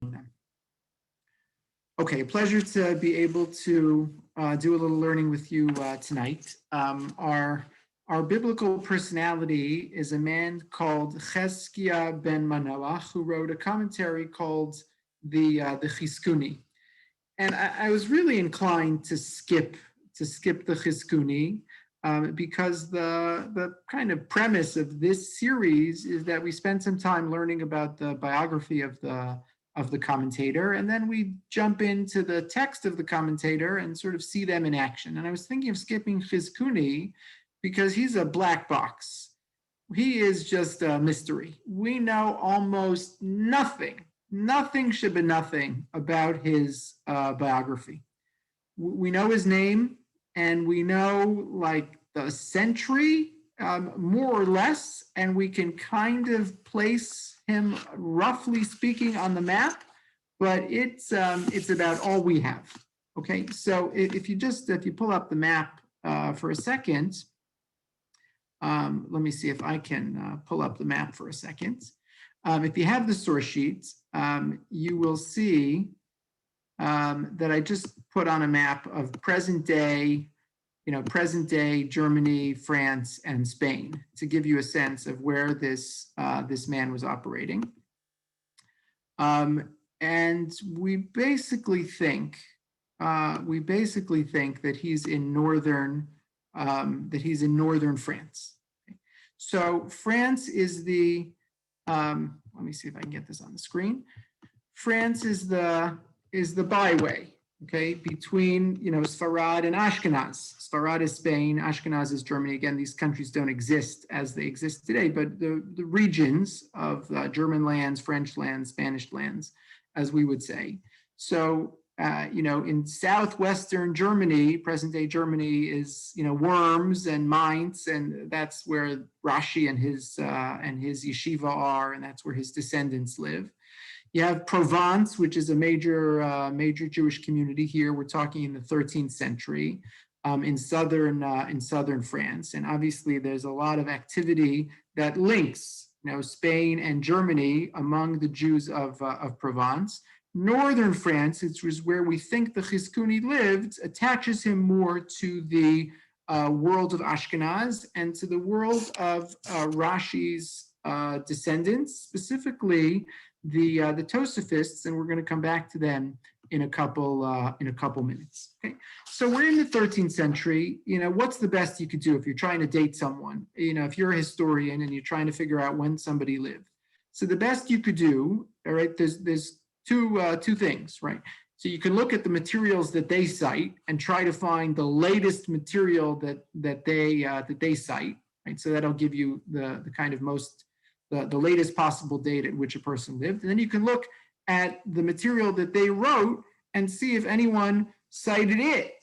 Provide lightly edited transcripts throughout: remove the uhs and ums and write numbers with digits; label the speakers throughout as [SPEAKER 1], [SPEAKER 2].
[SPEAKER 1] them. Okay, pleasure to be able to do a little learning with you tonight. Our biblical personality is a man called Cheskia ben Manoach, who wrote a commentary called the Chizkuni. And I was really inclined to skip the Chizkuni because the kind of premise of this series is that we spend some time learning about the biography of the commentator, and then we jump into the text of the commentator and sort of see them in action. And I was thinking of skipping Chizkuni because he's a black box. He is just a mystery. We know almost nothing should be nothing about his biography. We know his name, and we know like the century, more or less, and we can kind of place him, roughly speaking, on the map, but it's about all we have. Okay, so if you pull up the map for a second, let me see if I can pull up the map for a second. If you have the source sheet, you will see that I just put on a map of present day Germany, France, and Spain to give you a sense of where this man was operating. And we basically think that he's in northern France. Okay. So France is the let me see if I can get this on the screen. France is the byway, okay, between Sfarad and Ashkenaz. Sfarad is Spain, Ashkenaz is Germany. Again, these countries don't exist as they exist today, but the regions of German lands, French lands, Spanish lands, as we would say. So in southwestern Germany, present-day Germany is Worms and Mainz, and that's where Rashi and his yeshiva are, and that's where his descendants live. You have Provence, which is a major Jewish community here. We're talking in the 13th century in southern France, and obviously there's a lot of activity that links Spain and Germany among the Jews of Provence. Northern France, which was where we think the Chizkuni lived, attaches him more to the world of Ashkenaz and to the world of Rashi's descendants, specifically the Tosafists, and we're going to come back to them in a couple minutes. Okay, so we're in the 13th century. What's the best you could do if you're trying to date someone? If you're a historian and you're trying to figure out when somebody lived. So the best you could do, all right, there's two things, right? So you can look at the materials that they cite and try to find the latest material that they cite, right? So that'll give you the kind of the latest possible date at which a person lived. And then you can look at the material that they wrote and see if anyone cited it,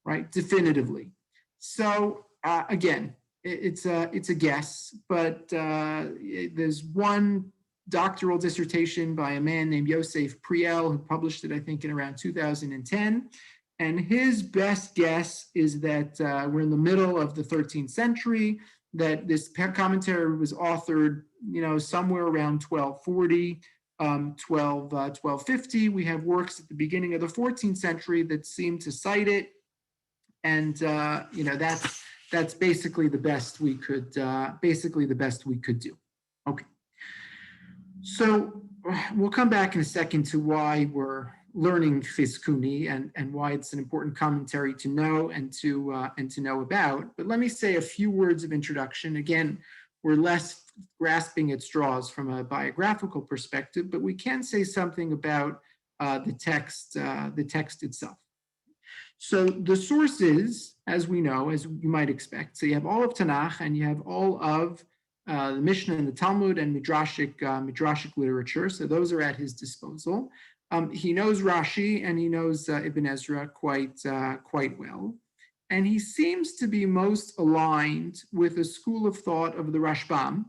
[SPEAKER 1] right, definitively. So again, it's a guess, but there's one doctoral dissertation by a man named Yosef Priel, who published it, I think, in around 2010. And his best guess is that we're in the middle of the 13th century, that this commentary was authored, somewhere around 1240, 1250. We have works at the beginning of the 14th century that seem to cite it. And, that's basically the best we could do. Okay. So we'll come back in a second to why we're learning Chizkuni and why it's an important commentary to know and to know about. But let me say a few words of introduction. Again, we're less grasping at straws from a biographical perspective, but we can say something about the text itself. So the sources, as we know, as you might expect, so you have all of Tanakh and you have all of the Mishnah and the Talmud and Midrashic literature. So those are at his disposal. He knows Rashi and he knows Ibn Ezra quite well. And he seems to be most aligned with a school of thought of the Rashbam.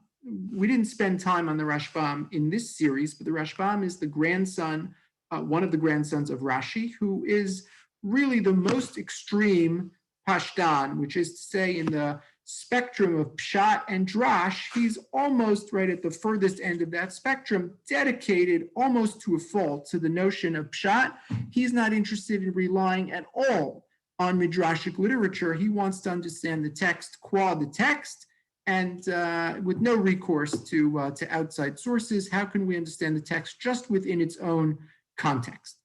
[SPEAKER 1] We didn't spend time on the Rashbam in this series, but the Rashbam is the grandson, one of the grandsons of Rashi, who is really the most extreme Pashtan, which is to say in the spectrum of pshat and drash, he's almost right at the furthest end of that spectrum, dedicated almost to a fault to the notion of pshat. He's not interested in relying at all on midrashic literature. He wants to understand the text qua the text, and with no recourse to outside sources. How can we understand the text just within its own context?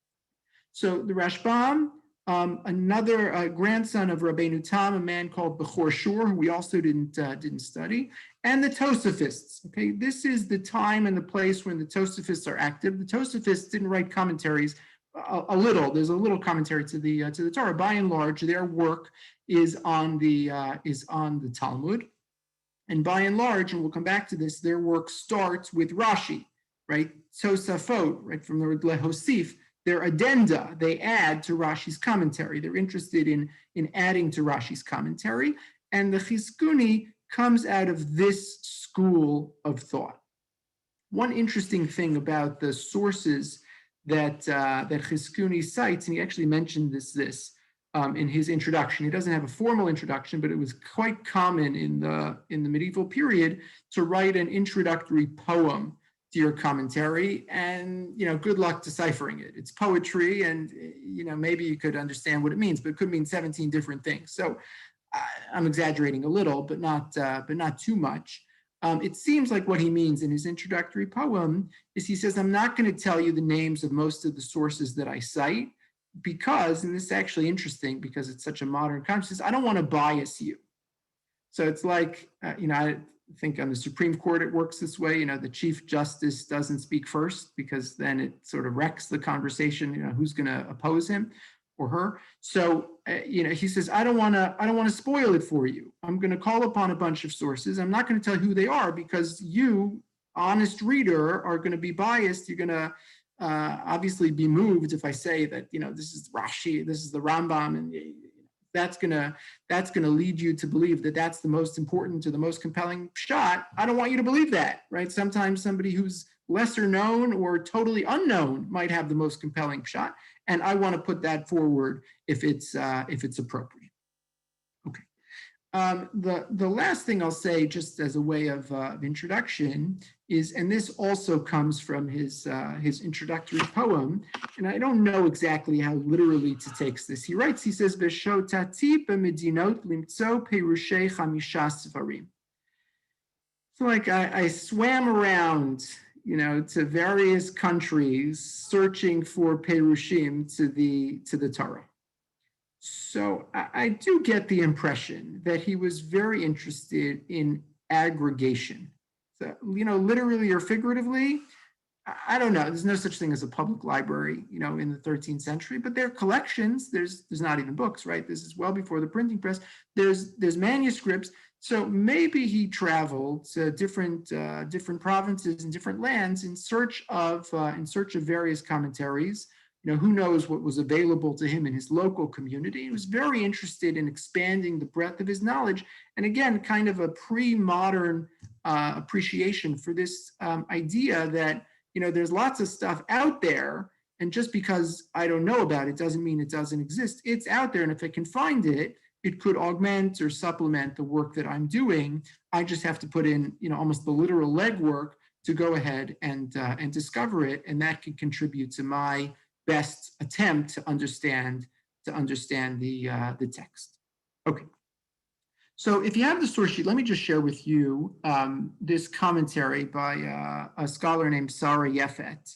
[SPEAKER 1] So the Rashbam, another grandson of Rabbeinu Tam, a man called Bechor Shur, who we also didn't study, and the Tosafists. Okay, this is the time and the place when the Tosafists are active. The Tosafists didn't write commentaries. A little. There's a little commentary to the Torah. By and large, their work is on the Talmud, and by and large, and we'll come back to this, their work starts with Rashi, right? Tosafot, right, from the word lehosif. Their addenda, they add to Rashi's commentary. They're interested in adding to Rashi's commentary, and the Chizkuni comes out of this school of thought. One interesting thing about the sources that Chizkuni cites, and he actually mentioned this in his introduction. He doesn't have a formal introduction, but it was quite common in the medieval period to write an introductory poem to your commentary, and good luck deciphering it. It's poetry, and maybe you could understand what it means, but it could mean 17 different things. So I'm exaggerating a little, but not too much. It seems like what he means in his introductory poem is he says, I'm not going to tell you the names of most of the sources that I cite because, and this is actually interesting because it's such a modern concept, I don't want to bias you. So it's like, I think on the Supreme Court it works this way, the Chief Justice doesn't speak first because then it sort of wrecks the conversation, who's going to oppose him or her. So, he says, I don't want to spoil it for you. I'm going to call upon a bunch of sources. I'm not going to tell you who they are because you, honest reader, are going to be biased. You're going to obviously be moved if I say that, this is Rashi, this is the Rambam, and that's gonna lead you to believe that that's the most important or the most compelling shot. I don't want you to believe that, right? Sometimes somebody who's lesser known or totally unknown might have the most compelling shot, and I want to put that forward if it's appropriate. Okay. The last thing I'll say, just as a way of introduction, is, and this also comes from his introductory poem, and I don't know exactly how literally to take this. He writes, he says, "V'shotati b'medinot limtzo perushei chamisha sefarim." So, like, I swam around, to various countries searching for perushim to the Torah. So I do get the impression that he was very interested in aggregation. So, literally or figuratively, I don't know. There's no such thing as a public library, in the 13th century, but there are collections. There's not even books, right? This is well before the printing press. There's manuscripts. So maybe he traveled to different provinces and different lands in search of various commentaries. Who knows what was available to him in his local community. He was very interested in expanding the breadth of his knowledge. And again, kind of a pre-modern appreciation for this idea that, there's lots of stuff out there. And just because I don't know about it doesn't mean it doesn't exist. It's out there. And if I can find it, it could augment or supplement the work that I'm doing. I just have to put in, almost the literal legwork to go ahead and discover it. And that can contribute to my best attempt to understand the text. Okay. So if you have the source sheet, let me just share with you this commentary by a scholar named Sarah Yefet.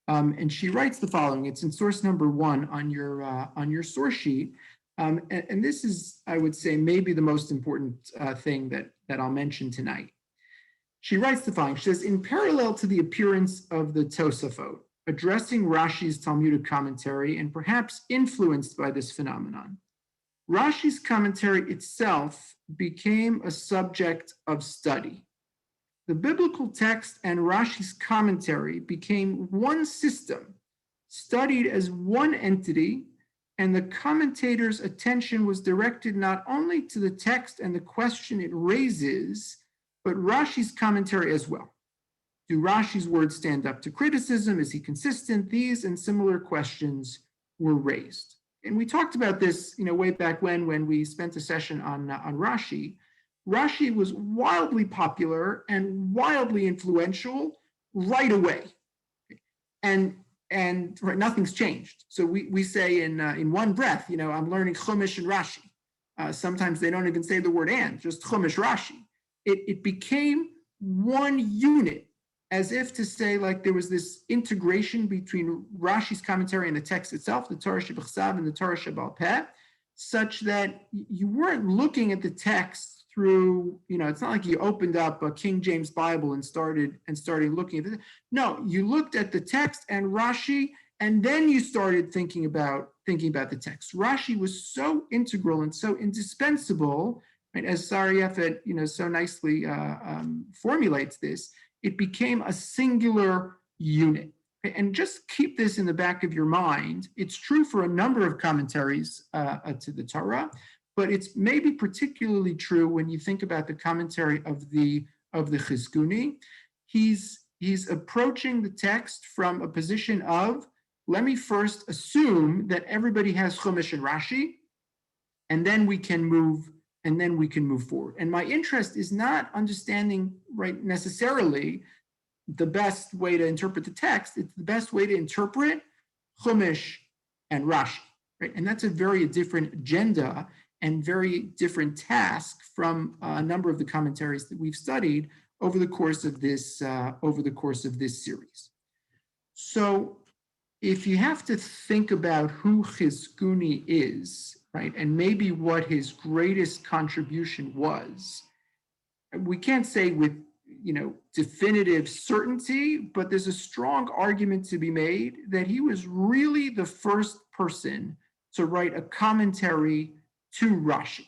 [SPEAKER 1] And she writes the following. It's in source number 1 on your source sheet. And this is, I would say, maybe the most important thing that I'll mention tonight. She writes the following. She says, in parallel to the appearance of the Tosafot, addressing Rashi's Talmudic commentary and perhaps influenced by this phenomenon, Rashi's commentary itself became a subject of study. The biblical text and Rashi's commentary became one system, studied as one entity, and the commentator's attention was directed not only to the text and the question it raises, but Rashi's commentary as well. Do Rashi's words stand up to criticism? Is he consistent? These and similar questions were raised. And we talked about this, way back when we spent a session on Rashi, Rashi was wildly popular and wildly influential right away. And right, nothing's changed. So we say in one breath, I'm learning Chumash and Rashi. Sometimes they don't even say the word and, just Chumash Rashi. It became one unit, as if to say, like, there was this integration between Rashi's commentary and the text itself, the Torah Shebechsav and the Torah Shebal Peh, such that you weren't looking at the text through, it's not like you opened up a King James Bible and started looking at it. No, you looked at the text and Rashi, and then you started thinking about the text. Rashi was so integral and so indispensable, right, as Sariyef, so nicely formulates this. It became a singular unit. And just keep this in the back of your mind. It's true for a number of commentaries to the Torah, but it's maybe particularly true when you think about the commentary of the Chizkuni. He's approaching the text from a position of, let me first assume that everybody has Chumash and Rashi, and then we can move forward. And my interest is not understanding, right, necessarily the best way to interpret the text. It's the best way to interpret Chumash and Rashi, right? And that's a very different agenda and very different task from a number of the commentaries that we've studied over the course of this series. So if you have to think about who Chizkuni is, right, and maybe what his greatest contribution was, we can't say with definitive certainty, but there's a strong argument to be made that he was really the first person to write a commentary to Rashi,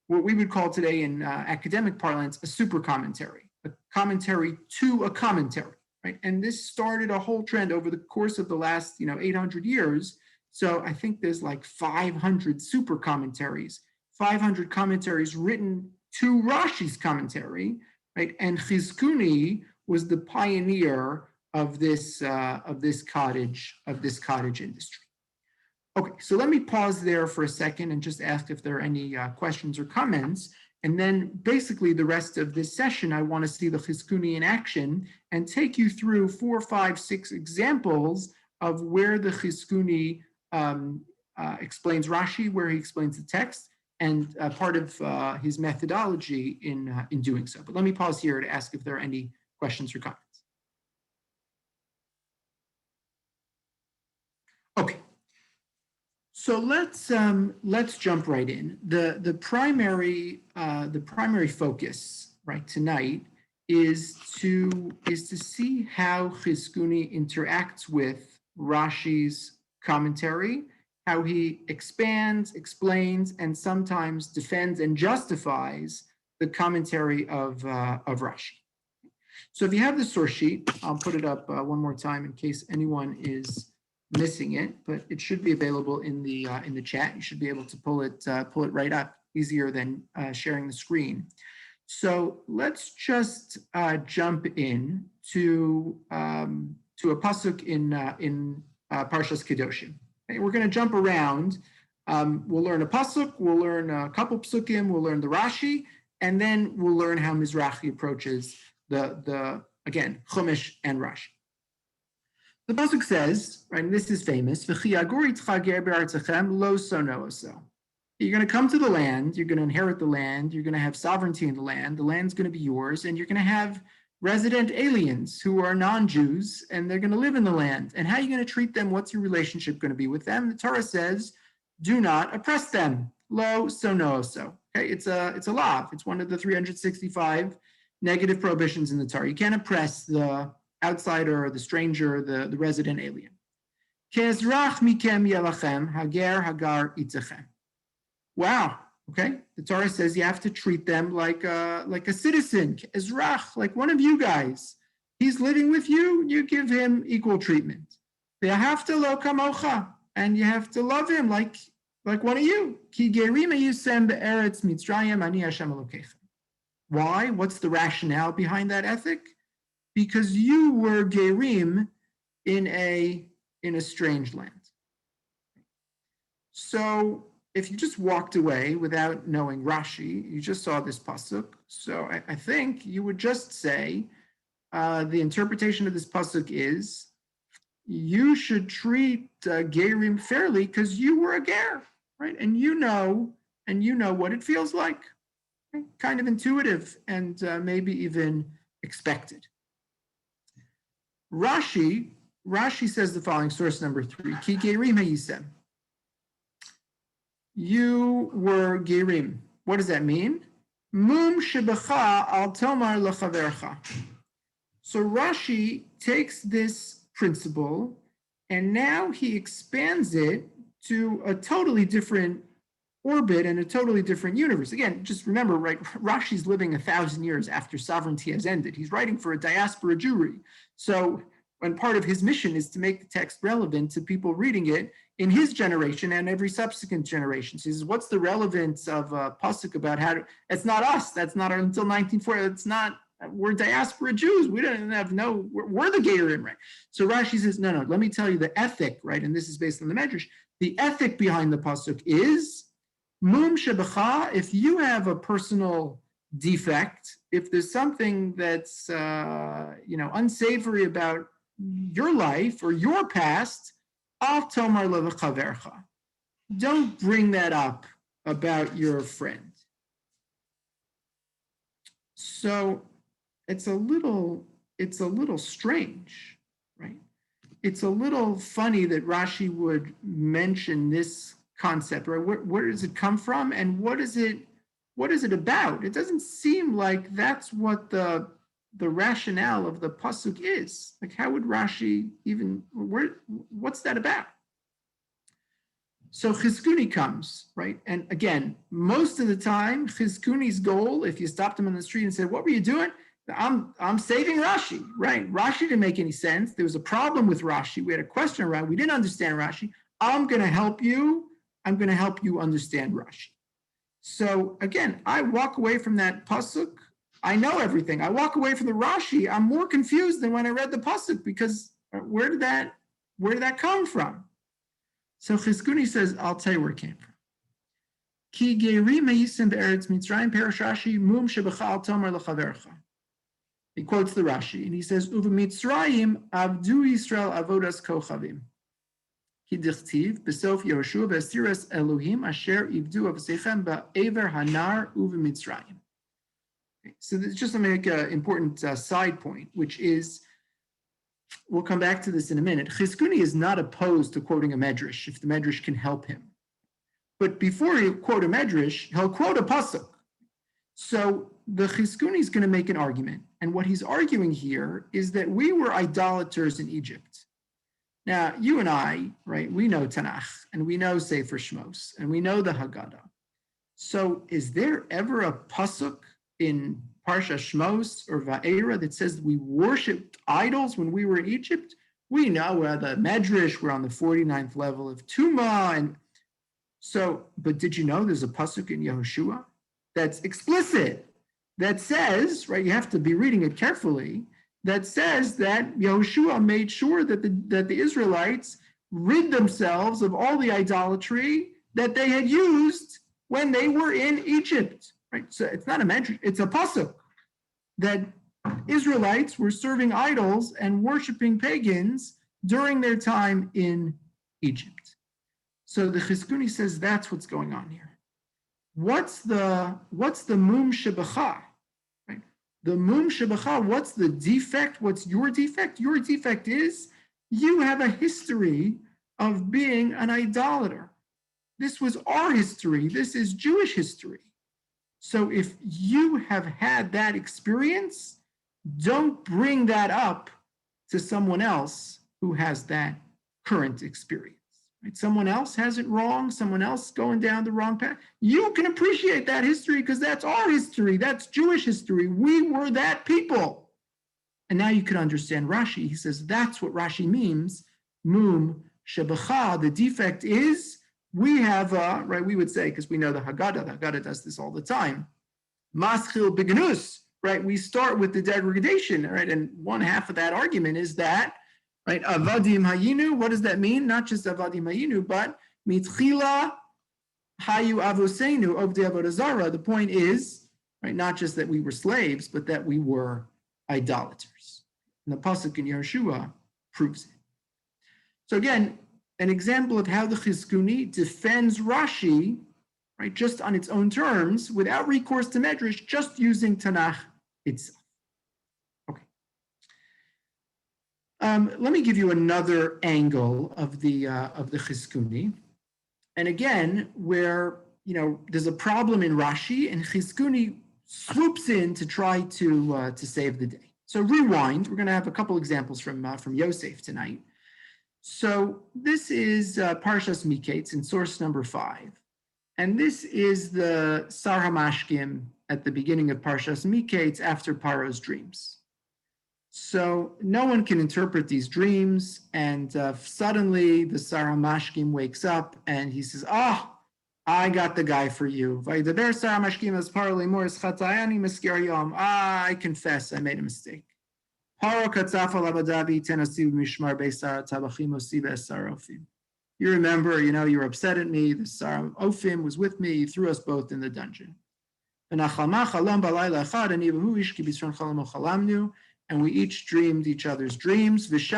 [SPEAKER 1] what we would call today in academic parlance a super commentary, a commentary to a commentary, right? And this started a whole trend over the course of the last 800 years. So I think there's like 500 super commentaries, 500 commentaries written to Rashi's commentary, right? And Chizkuni was the pioneer of this cottage industry. Okay, so let me pause there for a second and just ask if there are any questions or comments. And then basically the rest of this session, I want to see the Chizkuni in action and take you through 4, 5, 6 examples of where the Chizkuni explains Rashi, where he explains the text, and part of his methodology in doing so. But let me pause here to ask if there are any questions or comments. Okay. So let's jump right in. The primary focus right tonight is to see how Chizkuni interacts with Rashi's commentary, how he expands, explains, and sometimes defends and justifies the commentary of Rashi. So if you have the source sheet, I'll put it up one more time in case anyone is missing it, but it should be available in the chat. You should be able to pull it right up, easier than sharing the screen. So let's just jump in to a pasuk in Parshas Kedoshim. Okay, we're going to jump around. We'll learn a pasuk, we'll learn a couple psukim, we'll learn the Rashi, and then we'll learn how Mizrahi approaches the again Chumash and Rashi. The pasuk says, right, and this is famous, you're going to come to the land, you're going to inherit the land, you're going to have sovereignty in the land's going to be yours, and you're going to have resident aliens who are non-Jews, and they're going to live in the land. And how are you going to treat them? What's your relationship going to be with them? The Torah says, do not oppress them. Lo so no so. Okay, it's a law. It's one of the 365 negative prohibitions in the Torah. You can't oppress the outsider or the stranger, the resident alien. Kezrach mikem yelachem, hager hagar itzechem. Wow. Okay. The Torah says you have to treat them like a citizen, Ezrach, like one of you guys. He's living with you, you give him equal treatment. Ve'ahavta lo kamocha, and you have to love him like one of you. Ki gerim yusem be'eretz Mitzrayim ani Hashem Elokechem. Why? What's the rationale behind that ethic? Because you were gerim in a strange land. So if you just walked away without knowing Rashi, you just saw this pasuk. So I think you would just say the interpretation of this pasuk is you should treat gerim fairly because you were a ger, right? And you know what it feels like, right? Kind of intuitive and maybe even expected. Rashi says the following, source number 3, ki gerim hayisem. You were gerim. What does that mean? Mum shebecha al tomar lechavercha. So Rashi takes this principle and now he expands it to a totally different orbit and a totally different universe. Again, just remember, right? Rashi's living 1,000 years after sovereignty has ended. He's writing for a diaspora Jewry. So when part of his mission is to make the text relevant to people reading it in his generation and every subsequent generation. So he says, what's the relevance of a pasuk about how to, it's not us, that's not until 1940, it's not, we're diaspora Jews, we don't have we're the Gerim, right? So Rashi says, no, let me tell you the ethic, right? And this is based on the Medrash. The ethic behind the pasuk is, Mum shebecha, if you have a personal defect, if there's something that's unsavory about your life or your past, al tomar lechavercha. Don't bring that up about your friend. So it's a little strange, right? It's a little funny that Rashi would mention this concept, right? Where does it come from, and what is it about? It doesn't seem like that's what the rationale of the pasuk is. Like, how would Rashi even, what's that about? So Chizkuni comes, right? And again, most of the time, Chizkuni's goal, if you stopped him on the street and said, what were you doing? I'm saving Rashi, right? Rashi didn't make any sense. There was a problem with Rashi. We had a question around, we didn't understand Rashi. I'm going to help you understand Rashi. So again, I walk away from that pasuk, I know everything. I walk away from the Rashi, I'm more confused than when I read the pasuk, because where did that come from? So Chizkuni says, I'll tell you where it came from. Ki gerim hayisim be'eretz Mitzrayim perish Rashi mum shebecha al tomar lechavercha. He quotes the Rashi and he says, Uva Mitzrayim avdu Yisrael avodas kochavim. Ki dichtiv besof Yehoshua v'esiras Elohim asher ivdu avseichem ba'ever hanar uva Mitzrayim. So this is just to make an important side point, which is, we'll come back to this in a minute. Chizkuni is not opposed to quoting a medrash if the medrash can help him. But before he'll quote a medrash, he'll quote a pasuk. So the Chizkuni is going to make an argument. And what he's arguing here is that we were idolaters in Egypt. Now, you and I, right, we know Tanakh, and we know Sefer Shmos, and we know the Haggadah. So is there ever a pasuk in Parsha Shmos or Va'era that says we worshipped idols when we were in Egypt? We know the Medrash, we're on the 49th level of Tumah. And so, but did you know there's a pasuk in Yehoshua that's explicit, that says, right, you have to be reading it carefully, that says that Yehoshua made sure that the Israelites rid themselves of all the idolatry that they had used when they were in Egypt. Right? So it's not a medrash, it's a pasuk that Israelites were serving idols and worshiping pagans during their time in Egypt. So the Chizkuni says that's what's going on here. What's the mum shebecha? Right? The mum shebecha, what's the defect? What's your defect? Your defect is you have a history of being an idolater. This was our history. This is Jewish history. So if you have had that experience, don't bring that up to someone else who has that current experience. Right? Someone else has it wrong, someone else going down the wrong path. You can appreciate that history because that's our history, that's Jewish history. We were that people. And now you can understand Rashi. He says that's what Rashi means, mum shebecha. The defect is we have, right, we would say, because we know the Haggadah does this all the time, maschil begnus, right? We start with the degradation, right? And one half of that argument is that, right, avadim hayinu, what does that mean? Not just avadim hayinu, but mitchila Hayu avosenu ovdei avodah zara. The point is, right, not just that we were slaves, but that we were idolaters. And the pasuk in Yehoshua proves it. So again, an example of how the Chizkuni defends Rashi, right, just on its own terms, without recourse to Medrash, just using Tanakh itself. Okay. Let me give you another angle of the Chizkuni, and again, where there's a problem in Rashi, and Chizkuni swoops in to try to save the day. So rewind. We're going to have a couple examples from Yosef tonight. So this is Parshas Miketz in source number 5. And this is the Sar HaMashkim at the beginning of Parshas Miketz after Paro's dreams. So no one can interpret these dreams. And suddenly the Sar HaMashkim wakes up and he says, I got the guy for you. I confess I made a mistake. You remember, you were upset at me. The Sar Ophim was with me. He threw us both in the dungeon. And we each dreamed each other's dreams. Yosef,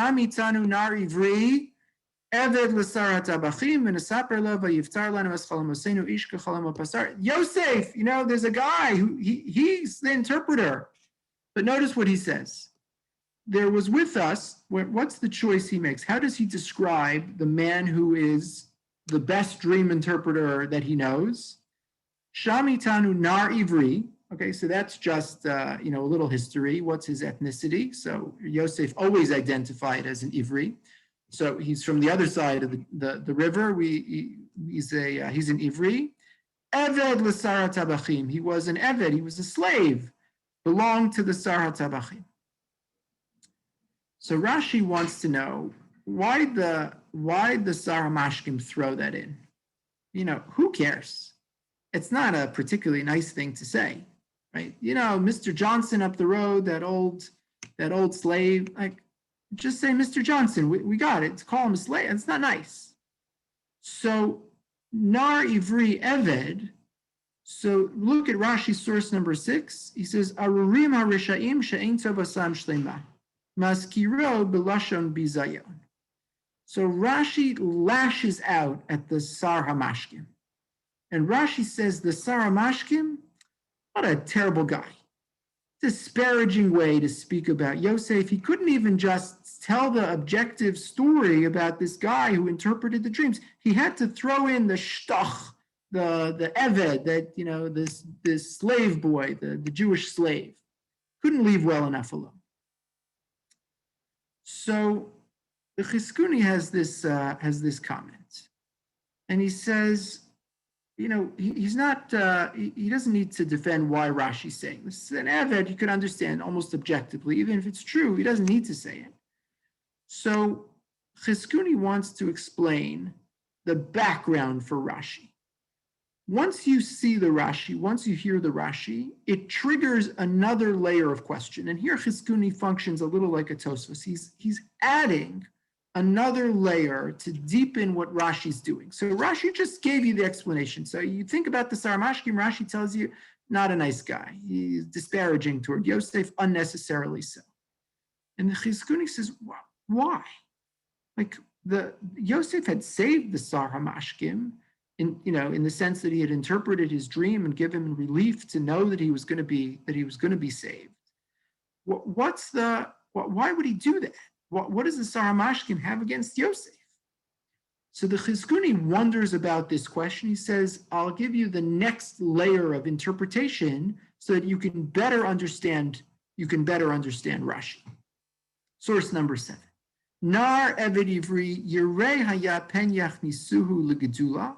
[SPEAKER 1] there's a guy who he's the interpreter. But notice what he says. There was with us, what's the choice he makes? How does he describe the man who is the best dream interpreter that he knows? Shamitanu nar ivri. Okay, so that's just, a little history. What's his ethnicity? So Yosef always identified as an ivri. So he's from the other side of the river. He's an ivri. Eved l'sar tabachim. He was an eved. He was a slave, belonged to the Sar Tabachim. So Rashi wants to know why the Sar HaMashkim throw that in. Who cares? It's not a particularly nice thing to say, right? Mr. Johnson up the road, that old slave, like, just say Mr. Johnson. We got it. To call him a slave, it's not nice. So Nar Ivri Eved. So look at Rashi's source number 6. He says Arurim HaRishaim she'ein tovasam shlema. Maskiro belashon bizayon. So Rashi lashes out at the Sar HaMashkim. And Rashi says the Sar HaMashkim, what a terrible guy. Disparaging way to speak about Yosef. He couldn't even just tell the objective story about this guy who interpreted the dreams. He had to throw in the shtach, the eved, that, this slave boy, the Jewish slave. Couldn't leave well enough alone. So the Chizkuni has this comment, and he says, he's not, he doesn't need to defend why Rashi's saying this. This is an Eved you could understand almost objectively, even if it's true. He doesn't need to say it. So Chizkuni wants to explain the background for Rashi. Once you see the Rashi, once you hear the Rashi, it triggers another layer of question. And here Chizkuni functions a little like a Tosfos. He's adding another layer to deepen what Rashi's doing. So Rashi just gave you the explanation. So you think about the Sar HaMashkim, Rashi tells you, not a nice guy. He's disparaging toward Yosef, unnecessarily so. And the Chizkuni says, why? Like, Yosef had saved the Sar HaMashkim, in the sense that he had interpreted his dream and given him relief to know that he was going to be saved. Why would he do that? What does the Sar HaMashkim have against Yosef? So the Chizkuni wonders about this question. He says, I'll give you the next layer of interpretation so that you can better understand Rashi. Source number 7. Nar Eved Ivri Yirei Haya Pen Yachnisuhu L'Gedula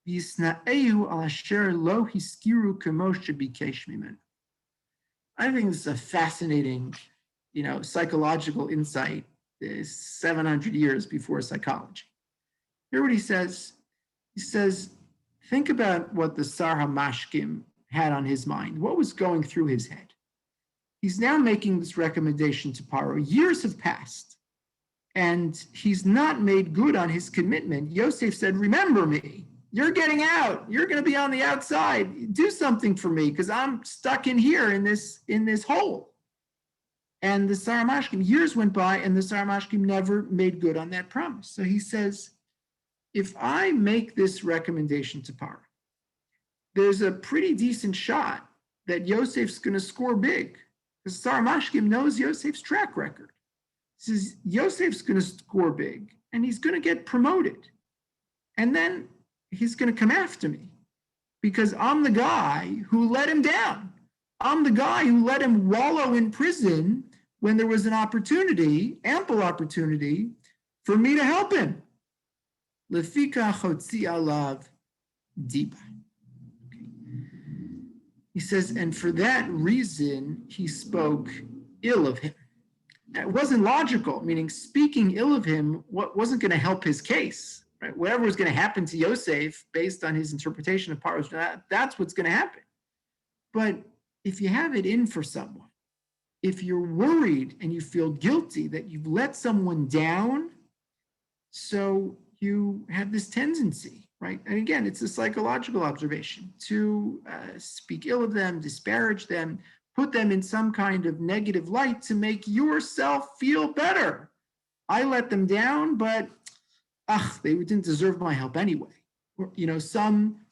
[SPEAKER 1] Yisna'ehu Al Asher Lo Hiskiru Kemoshe Bikesh Mimenu. I think this is a fascinating, psychological insight 700 years before psychology. Hear what he says. He says, think about what the Sar HaMashkim had on his mind. What was going through his head? He's now making this recommendation to Paro. Years have passed, and he's not made good on his commitment. Yosef said, remember me. you're getting out. You're going to be on the outside. Do something for me because I'm stuck in here in this hole. And the Saramashkim, years went by, and the Saramashkim never made good on that promise. So he says, if I make this recommendation to Paro, there's a pretty decent shot that Yosef's going to score big, because Saramashkim knows Yosef's track record. He says, Yosef's going to score big, and he's going to get promoted. And then he's going to come after me, because I'm the guy who let him down. I'm the guy who let him wallow in prison when there was an opportunity, ample opportunity, for me to help him. Lefika chotzi alav diba. He says, and for that reason, he spoke ill of him. It wasn't logical, meaning speaking ill of him wasn't going to help his case. Right? Whatever was going to happen to Yosef based on his interpretation of Paro's, that's what's going to happen. But if you have it in for someone, if you're worried and you feel guilty that you've let someone down, so you have this tendency, right? And again, it's a psychological observation to speak ill of them, disparage them, put them in some kind of negative light to make yourself feel better. I let them down, but they didn't deserve my help anyway. Or,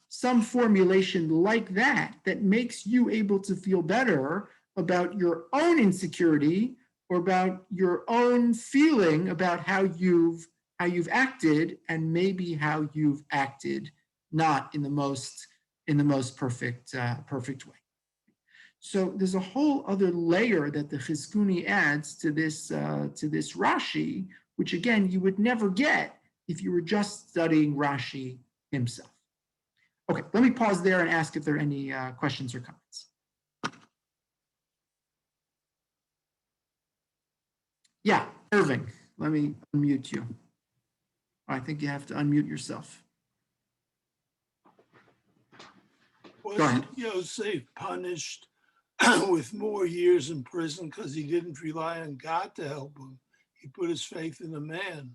[SPEAKER 1] some formulation like that makes you able to feel better about your own insecurity or about your own feeling about how you've acted, and maybe how you've acted not in the most perfect way. So there's a whole other layer that the Chizkuni adds to this Rashi, which again you would never get if you were just studying Rashi himself. Okay, let me pause there and ask if there are any questions or comments. Yeah, Irving, let me unmute you. I think you have to unmute yourself.
[SPEAKER 2] Wasn't Yosef punished with more years in prison because he didn't rely on God to help him? He put his faith in a man.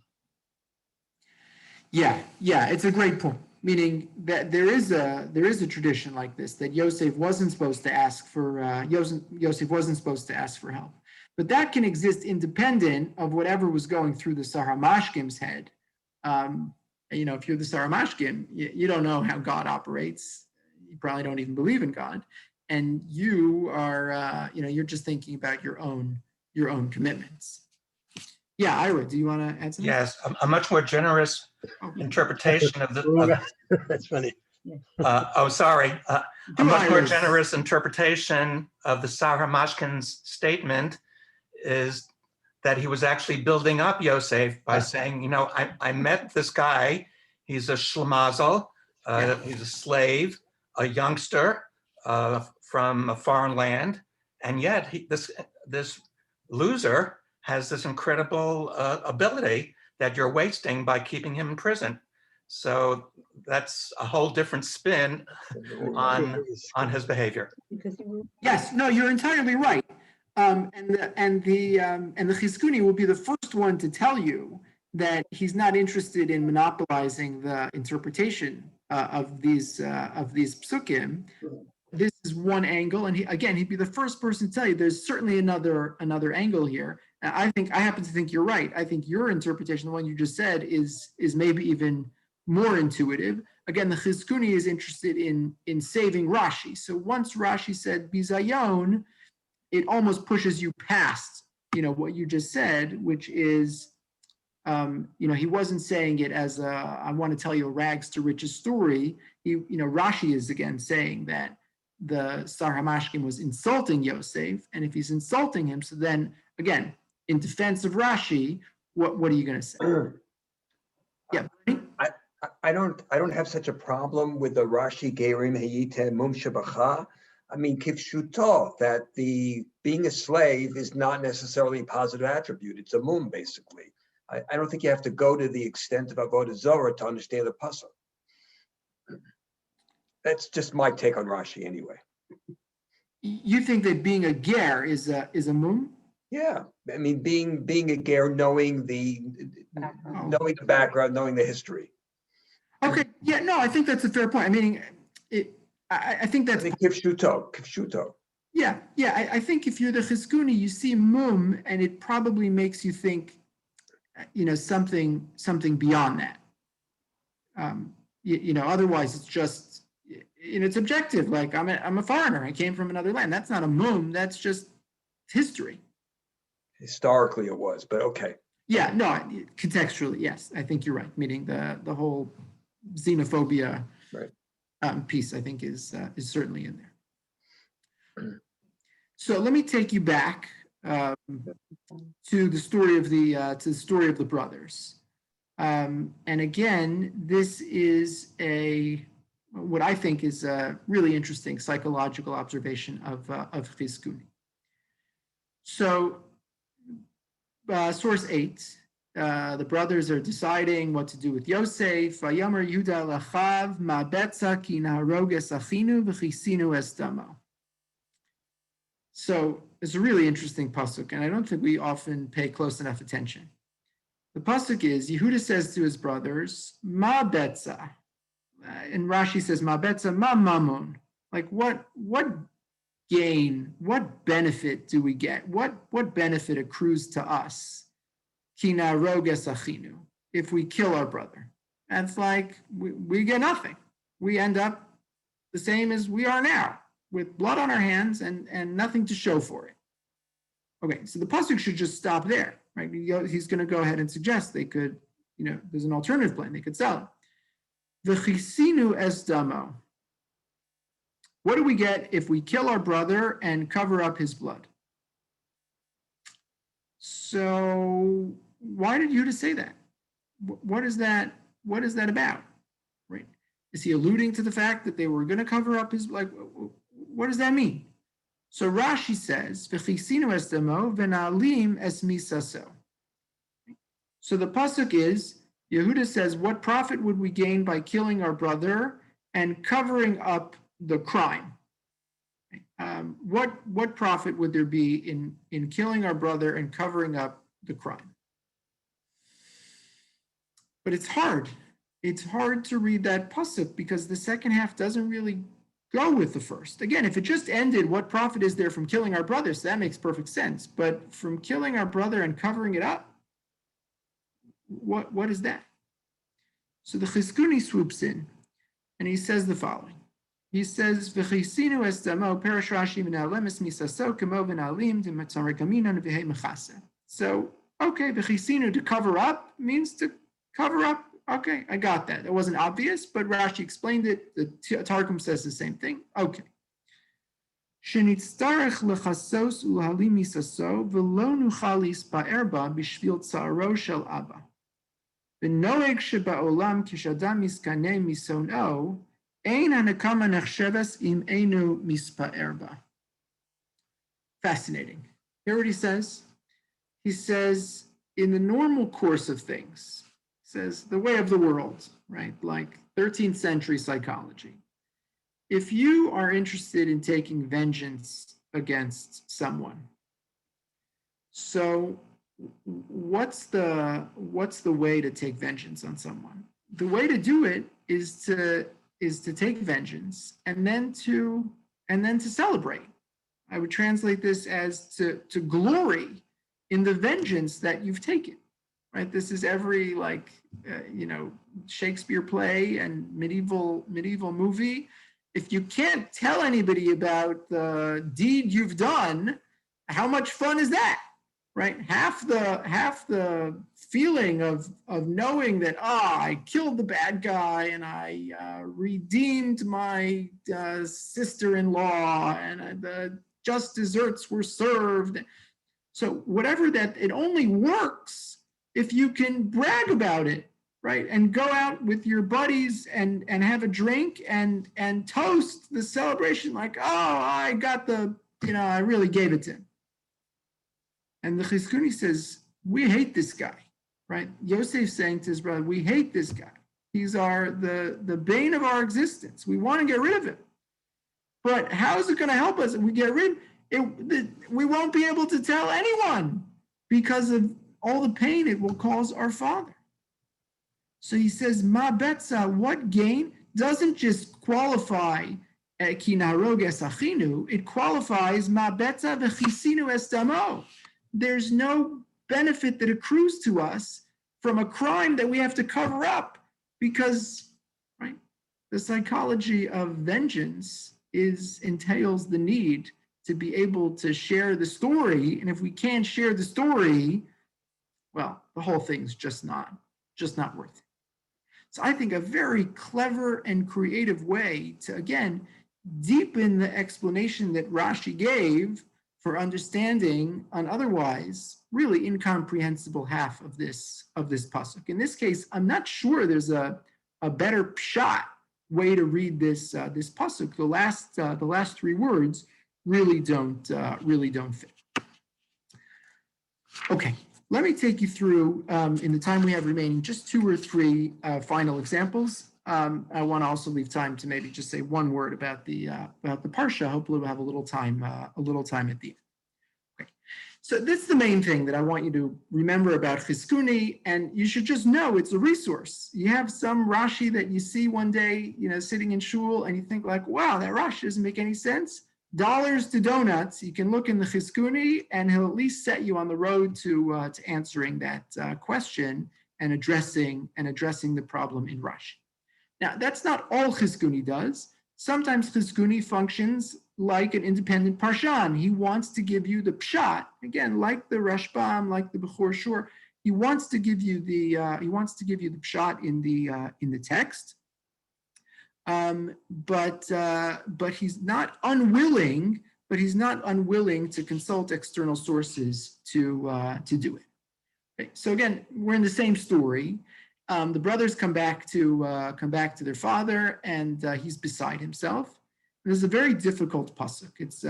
[SPEAKER 1] Yeah, it's a great point. Meaning that there is a tradition like this, that Yosef wasn't supposed to ask for Yosef wasn't supposed to ask for help, but that can exist independent of whatever was going through the Saramashkim's head. If you're the Saramashkim, you don't know how God operates. You probably don't even believe in God, and you are you're just thinking about your own commitments. Yeah, Ira, do you want to add something?
[SPEAKER 3] Yes, a much more generous interpretation of the.
[SPEAKER 4] That's funny.
[SPEAKER 3] A much more generous interpretation of the Saramashkin's statement is that he was actually building up Yosef by saying, I met this guy. He's a shlemazel. He's a slave, a youngster from a foreign land, and yet this loser has this incredible ability that you're wasting by keeping him in prison. So that's a whole different spin on his behavior.
[SPEAKER 1] Yes, no, you're entirely right. And the Chizkuni will be the first one to tell you that he's not interested in monopolizing the interpretation of these psukim. This is one angle, and he'd be the first person to tell you there's certainly another angle here. I happen to think you're right. I think your interpretation, the one you just said, is maybe even more intuitive. Again, the Chizkuni is interested in saving Rashi. So once Rashi said bizayon, it almost pushes you past what you just said, which is he wasn't saying it as I want to tell you a rags to riches story. Rashi is again saying that the Sar Hamashkim was insulting Yosef, and if he's insulting him, so then again, in defense of Rashi, what are you going to say? Yeah,
[SPEAKER 4] I don't have such a problem with the Rashi Gerim Hayite Mum Shabacha. I mean, kivshuto, that the being a slave is not necessarily a positive attribute. It's a mum, basically. I don't think you have to go to the extent of Avodah Zorah to understand the pasuk. That's just my take on Rashi, anyway.
[SPEAKER 1] You think that being a ger is a mum?
[SPEAKER 4] Yeah, I mean, being a ger, knowing the background, knowing the history.
[SPEAKER 1] Okay, yeah, no, I think that's a fair point. I mean, I think
[SPEAKER 4] I
[SPEAKER 1] that's,
[SPEAKER 4] think kifshuto.
[SPEAKER 1] yeah, I think if you're the Chizkuni, you see mum, and it probably makes you think, something beyond that. Otherwise it's just, it's objective. Like I'm a foreigner. I came from another land. That's not a mum. That's just history.
[SPEAKER 4] Historically it was, but okay.
[SPEAKER 1] Yeah, no, contextually, yes, I think you're right. Meaning the whole xenophobia piece, I think is certainly in there. So let me take you back to the story of the brothers. And again, this is what I think is a really interesting psychological observation of Chizkuni. So, source 8, the brothers are deciding what to do with Yosef. Vayomer Yehuda lachav ma betza ki naharog es achinu v'chisinu es damo. So it's a really interesting pasuk, and I don't think we often pay close enough attention. The pasuk is, Yehuda says to his brothers, ma betza, and Rashi says, ma betza ma mamun. Like what gain, what benefit do we get? What benefit accrues to us? Ki naharog es achinu, if we kill our brother. That's like, we get nothing. We end up the same as we are now, with blood on our hands and nothing to show for it. Okay, so the pasuk should just stop there, right? He's going to go ahead and suggest they could, there's an alternative plan. They could sell it. V'chisinu es damo. What do we get if we kill our brother and cover up his blood? So why did Yehuda say that? What is that about? Right? Is he alluding to the fact that they were going to cover up his, like, what does that mean? So Rashi says, "V'chisinu es damo v'na'alim es misaso." So the pasuk is, Yehuda says, what profit would we gain by killing our brother and covering up the crime? What profit would there be in killing our brother and covering up the crime? But it's hard. It's hard to read that pasuk because the second half doesn't really go with the first. Again, if it just ended, what profit is there from killing our brother? So that makes perfect sense. But from killing our brother and covering it up, what is that? So the Chizkuni swoops in and he says the following. He says, "V'chisinu es damo perish Rashi v'na'alem es misaso kamo v'na'alim d'matzarek aminon v'hei mechase." So, okay, v'chisinu, to cover up, means to cover up. Okay, I got that. It wasn't obvious, but Rashi explained it. The Targum says the same thing. Okay. Shenitztarech lechasos u'halim misaso v'lo nuchal lispa'er ba b'shvil tzaro shel abba. V'noeg sheba'olam kishadam miskaneh mison'o ein hanakama nechsheves im einu mispa'er ba. Fascinating. Hear what he says? He says, in the normal course of things, says the way of the world, right? Like 13th century psychology. If you are interested in taking vengeance against someone, so what's the way to take vengeance on someone? The way to do it is to take vengeance and then to celebrate. I would translate this as to glory in the vengeance that you've taken. Right, this is every Shakespeare play and medieval movie. If you can't tell anybody about the deed you've done, how much fun is that? Right, half the feeling of knowing that I killed the bad guy and I redeemed my sister-in-law and the just desserts were served. So whatever that, it only works if you can brag about it, right? And go out with your buddies and have a drink and toast the celebration like, oh, I got I really gave it to him. And the Chizkuni says, we hate this guy, right? Yosef saying to his brother, we hate this guy. He's the bane of our existence. We want to get rid of him. But how is it going to help us if we get rid of it? We won't be able to tell anyone because of all the pain it will cause our father. So he says, ma betza, what gain? Doesn't just qualify ki naharog es achinu, it qualifies ma betza v'chisinu es damo. There's no benefit that accrues to us from a crime that we have to cover up because, right, the psychology of vengeance entails the need to be able to share the story. And if we can't share the story, well, the whole thing's just not worth it. So I think a very clever and creative way to, again, deepen the explanation that Rashi gave for understanding an otherwise really incomprehensible half of this pasuk. In this case, I'm not sure there's a better pshat way to read this pasuk. The last three words really don't fit. Okay, let me take you through in the time we have remaining just two or three final examples. I want to also leave time to maybe just say one word about the parsha. Hopefully, we'll have a little time at the end. Okay. So that's the main thing that I want you to remember about Chizkuni, and you should just know it's a resource. You have some Rashi that you see one day, sitting in shul, and you think like, wow, that Rashi doesn't make any sense. Dollars to donuts, you can look in the Chizkuni, and he'll at least set you on the road to answering that question and addressing the problem in Rashi. Now, that's not all Chizkuni does. Sometimes Chizkuni functions like an independent parshan. He wants to give you the pshat, again, like the Rashbam, like the Bechor Shur. He wants to give you the pshat in the text. But he's not unwilling. But he's not unwilling to consult external sources to do it. Okay, so again, we're in the same story. The brothers come back to their father, and he's beside himself. This is a very difficult pasuk. It's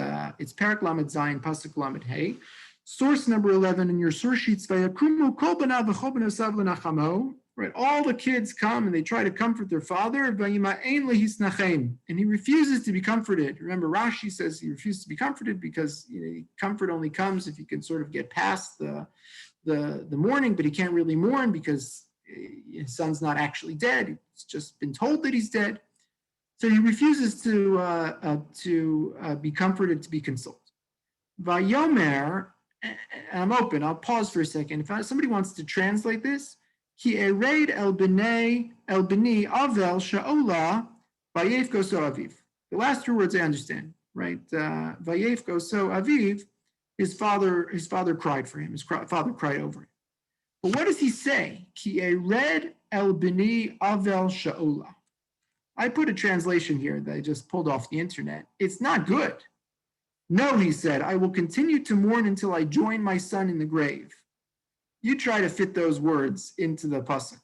[SPEAKER 1] Parak Lamed Zayin, pasuk Lamed Hey. Source number 11 in your source sheets. Vayakumu kol banav v'chol benosav l'nachamo. Right, all the kids come and they try to comfort their father. Vayima'ein lehisnachem, and he refuses to be comforted. Remember, Rashi says he refuses to be comforted because comfort only comes if you can sort of get past the mourning, but he can't really mourn because his son's not actually dead. He's just been told that he's dead. So he refuses to be comforted, to be consoled. Vayomer, and I'm open, I'll pause for a second. If somebody wants to translate this, Ki ereid el bini avel sha'ola vayefko so aviv. The last three words I understand, right? Vayefko so aviv, his father cried for him. His father cried over him. But what does he say? Ki ered el bini avel sha'ola. I put a translation here that I just pulled off the internet. It's not good. No, he said, I will continue to mourn until I join my son in the grave. You try to fit those words into the pasuk.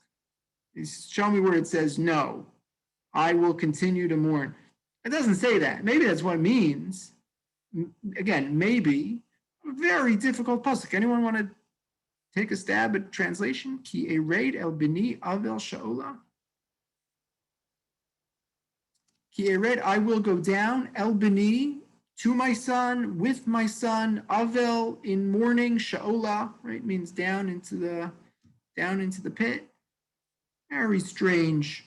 [SPEAKER 1] Show me where it says, no, I will continue to mourn. It doesn't say that. Maybe that's what it means. Again, maybe. Very difficult pasuk. Anyone want to take a stab at translation? Ki ereid el bini avel sha'ola. Ki ered, I will go down, el bini, to my son, with my son, avel, in mourning, sha'ola, right, means down into the pit. Very strange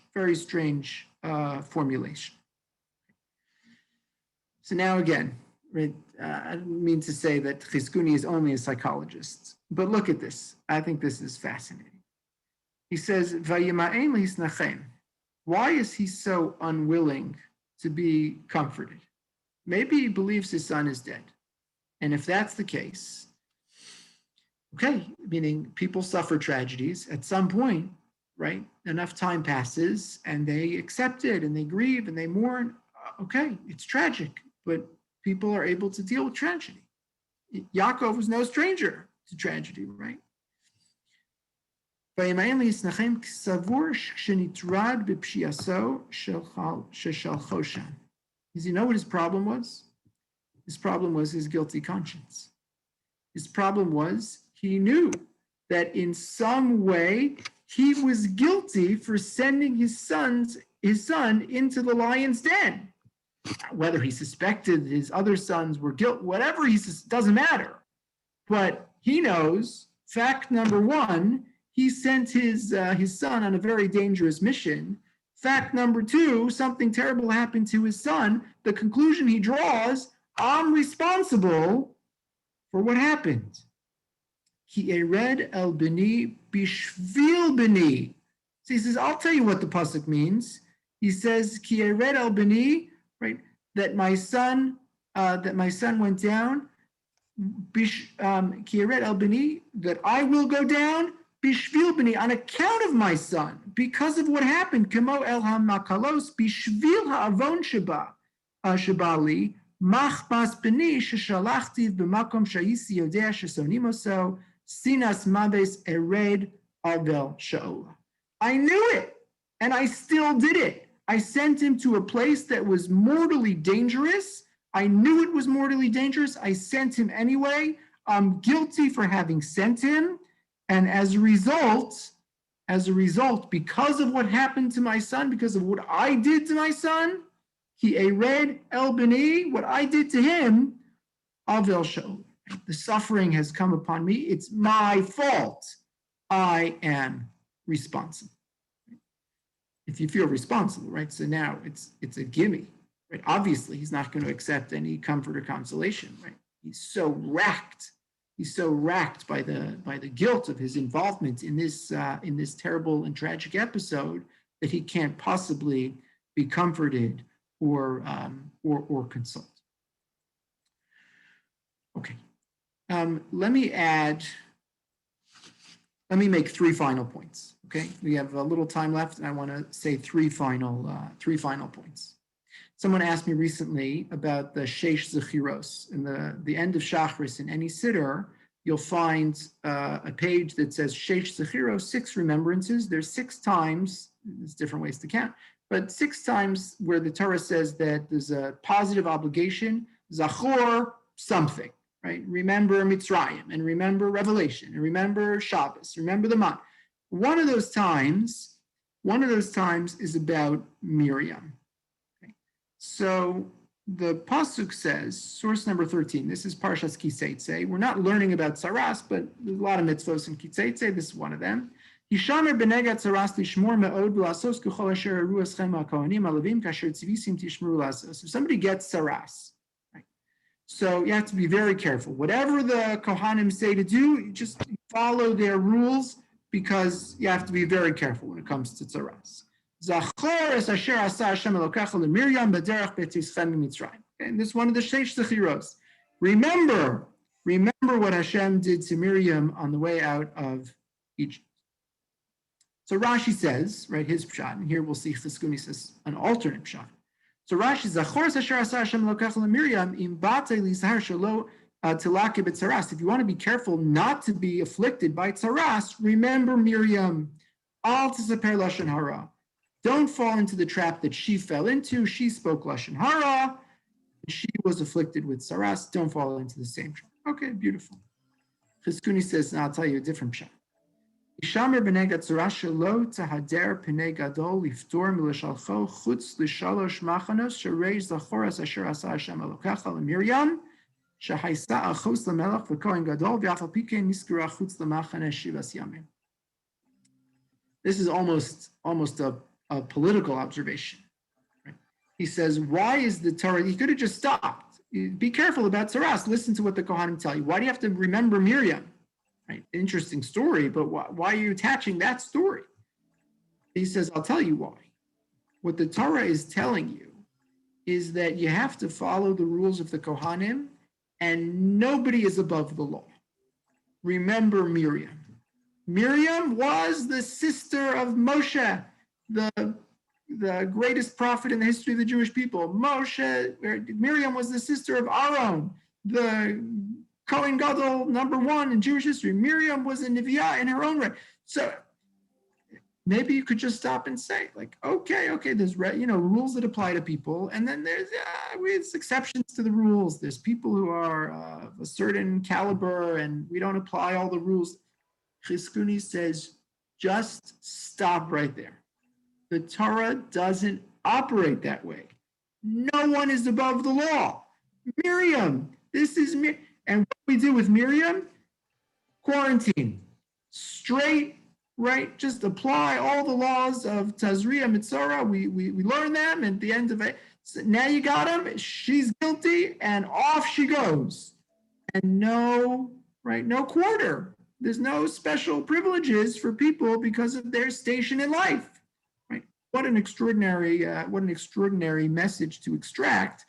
[SPEAKER 1] formulation. So now again, right, I don't mean to say that Chizkuni is only a psychologist, but look at this. I think this is fascinating. He says, Vayima'en lisnachem. Why is he so unwilling to be comforted? Maybe he believes his son is dead. And if that's the case, okay, meaning people suffer tragedies at some point, right? Enough time passes and they accept it and they grieve and they mourn. Okay, it's tragic, but people are able to deal with tragedy. Yaakov was no stranger to tragedy, right? Does he know what his problem was? His problem was his guilty conscience. His problem was he knew that in some way he was guilty for sending his son into the lion's den. Whether he suspected his other sons were guilty, whatever doesn't matter. But he knows, fact number one, he sent his son on a very dangerous mission. Fact number 2, something terrible happened to his son. The conclusion he draws, I'm responsible for what happened. Ki ered el bini bishvil bini. So he says, I'll tell you what the pasuk means. He says, Ki ered el bini, right? That my son went down. Ki ered el bini, that I will go down. Bishvil bini, on account of my son, because of what happened. Kemo el hamakalos bishvil ha'avon shabali machbas bini sheshalachtiv b'makom shayisi yodea shesonimoso sinas mabes ered avel shaola. I knew it, and I still did it. I sent him to a place that was mortally dangerous. I knew it was mortally dangerous. I sent him anyway. I'm guilty for having sent him. And as a result, because of what happened to my son, because of what I did to my son, he ered el bini, what I did to him, avel shaola. The suffering has come upon me. It's my fault. I am responsible. If you feel responsible, right? So now it's a gimme, right? Obviously, he's not going to accept any comfort or consolation, right? He's so racked by the guilt of his involvement in this terrible and tragic episode that he can't possibly be comforted or consoled. Okay. Let me make 3 final points. Okay, we have a little time left, and I want to say 3 final points. Someone asked me recently about the Sheish Zechiros. In the end of Shachris, in any siddur, you'll find a page that says Sheish Zechiros, 6 remembrances. There's 6 times, there's different ways to count, but 6 times where the Torah says that there's a positive obligation, Zachor something, right? Remember Mitzrayim, and remember Revelation, and remember Shabbos, remember the month. One of those times is about Miriam. Okay. So the pasuk says, source number 13. This is Parshas Kiseitse. We're not learning about Saras, but there's a lot of mitzvos in Kiseitse. This is one of them. Hishamer benegat Saras lishmor me'od v'lasos k'chol asher aru eschem ha'kohanim ha'levim kasher tzivisim tishmeru lasos. If somebody gets Saras, right? So you have to be very careful. Whatever the Kohanim say to do, you just follow their rules, because you have to be very careful when it comes to tzaras. Zachor es asher asa Hashem elokecha leMiriam b'derech b'tischem mitzrayim. And this is one of the Sheish Zechiros. Remember what Hashem did to Miriam on the way out of Egypt. So Rashi says, right, his pshat, and here we'll see Chizkuni says an alternate pshat. So Rashi, Zachor es asher asa Hashem elokecha leMiriam im batei lizhar shelo tilake b'tzaras. If you want to be careful not to be afflicted by tzaras, remember Miriam. Al tisaper lashon hara. Don't fall into the trap that she fell into. She spoke lashon hara. She was afflicted with tzaras. Don't fall into the same trap. Okay, beautiful. Chizkuni says, now I'll tell you a different pshat. Ishamer b'nei tzaras shelo tahader p'nei gadol liftor milashalcho chutz l'shalosh machanos sherei zachoras asher asa Hashem elokecha leMiriam. This is almost a political observation. Right? He says, why is the Torah, he could have just stopped. Be careful about Tzaras. Listen to what the Kohanim tell you. Why do you have to remember Miriam? Right? Interesting story, but why are you attaching that story? He says, I'll tell you why. What the Torah is telling you is that you have to follow the rules of the Kohanim, and nobody is above the law. Remember Miriam. Miriam was the sister of Moshe, the greatest prophet in the history of the Jewish people. Miriam was the sister of Aaron, the Kohen Gadol #1 in Jewish history. Miriam was a Neviah in her own right. So maybe you could just stop and say, like, okay, there's rules that apply to people, and then there's exceptions to the rules. There's people who are of a certain caliber, and we don't apply all the rules. Chizkuni says, just stop right there. The Torah doesn't operate that way. No one is above the law. Miriam, and what we do with Miriam? Quarantine. Straight right? Just apply all the laws of Tazria Mitzora. We learn them, and at the end of it, so now you got him. She's guilty, and off she goes. And no quarter. There's no special privileges for people because of their station in life, right? What an extraordinary message to extract.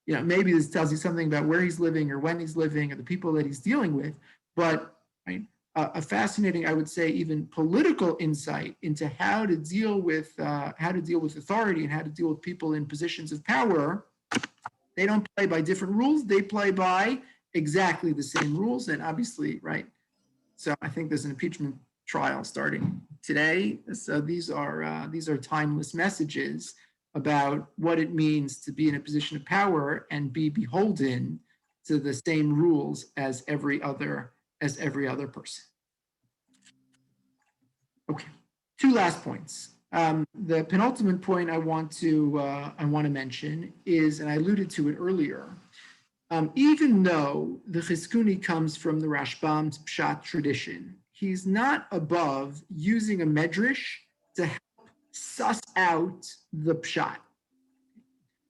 [SPEAKER 1] Maybe this tells you something about where he's living or when he's living or the people that he's dealing with, but right, a fascinating, I would say, even political insight into how to deal with authority and how to deal with people in positions of power. They don't play by different rules; they play by exactly the same rules, and obviously, right. So I think there's an impeachment trial starting today. So these are timeless messages about what it means to be in a position of power and be beholden to the same rules as every other person. Okay, two last points. The penultimate point I want to mention is, and I alluded to it earlier, even though the Chizkuni comes from the Rashbam's Pshat tradition, he's not above using a medrash to help suss out the Pshat.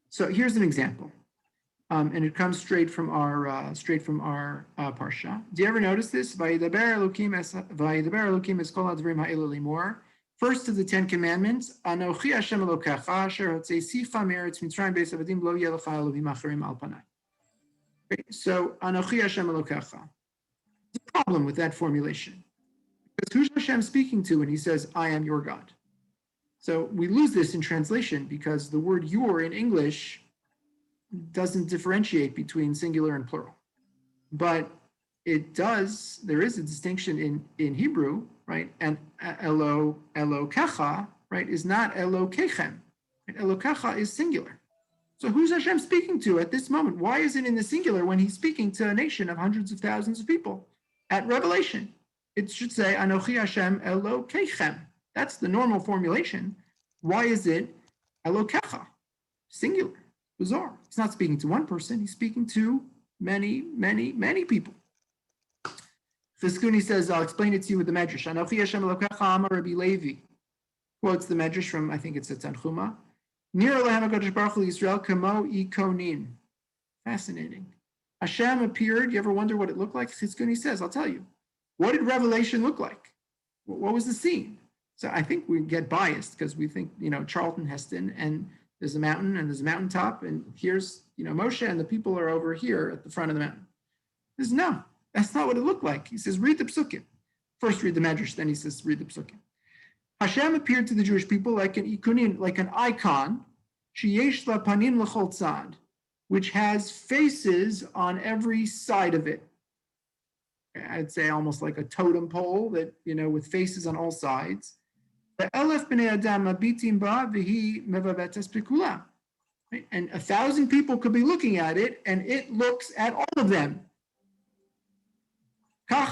[SPEAKER 1] So here's an example, and it comes straight from our parsha. Do you ever notice this? Vayidaber Elokim es kol hadvarim ha'elu limor. First of the 10 Commandments, Anochi Hashem Elokecha asher hotzeisicha me'eretz Mitzrayim beis avadim lo yeh lecha elohim acharim al panai. So, Anochi Hashem Elokecha. There's a problem with that formulation. Because who's Hashem speaking to when he says, I am your God? So we lose this in translation because the word your in English doesn't differentiate between singular and plural. But it does, there is a distinction in Hebrew, right? And Elokecha, right, is not Elokechem. Elokecha is singular. So who's Hashem speaking to at this moment? Why is it in the singular when he's speaking to a nation of hundreds of thousands of people? At Revelation, it should say, Anochi Hashem Elokechem. That's the normal formulation. Why is it Elokecha? Singular. Bizarre. He's not speaking to one person. He's speaking to many, many, many people. Chizkuni says, I'll explain it to you with the Medrash. Anochi Hashem Elokecha Amar Rabbi Levi. Quotes the Medrash from, I think it's a Tanchuma. Fascinating. Hashem appeared. You ever wonder what it looked like? Chizkuni says, I'll tell you. What did Revelation look like? What was the scene? So I think we get biased because we think, Charlton Heston, and there's a mountain and there's a mountaintop, and here's, Moshe, and the people are over here at the front of the mountain. He says, no, that's not what it looked like. He says, read the Psukim. First read the Medrash, then he says, read the Psukim. Hashem appeared to the Jewish people like an ikonin, like an icon, sheyesh la panim l'chol tzad, which has faces on every side of it. I'd say almost like a totem pole that, with faces on all sides. And 1,000 people could be looking at it, and it looks at all of them. That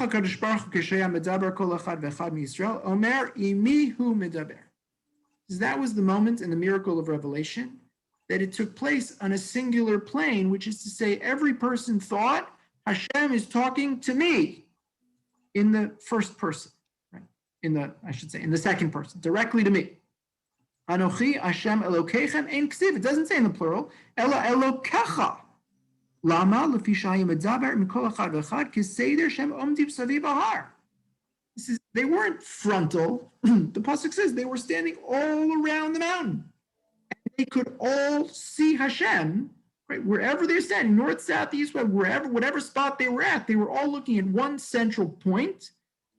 [SPEAKER 1] was the moment in the miracle of Revelation that it took place on a singular plane, which is to say every person thought Hashem is talking to me in the first person, right? In the second person, directly to me. Anochi Hashem Elokechem ein ksiv. It doesn't say in the plural. Ela Elokecha. Lama lefi shayim medaber mikol echad v'echad kiseder shem omdim saviv ahar. They weren't frontal. The pasuk says they were standing all around the mountain, and they could all see Hashem, right? Wherever they're standing, north, south, east, west, whatever spot they were at, they were all looking at one central point,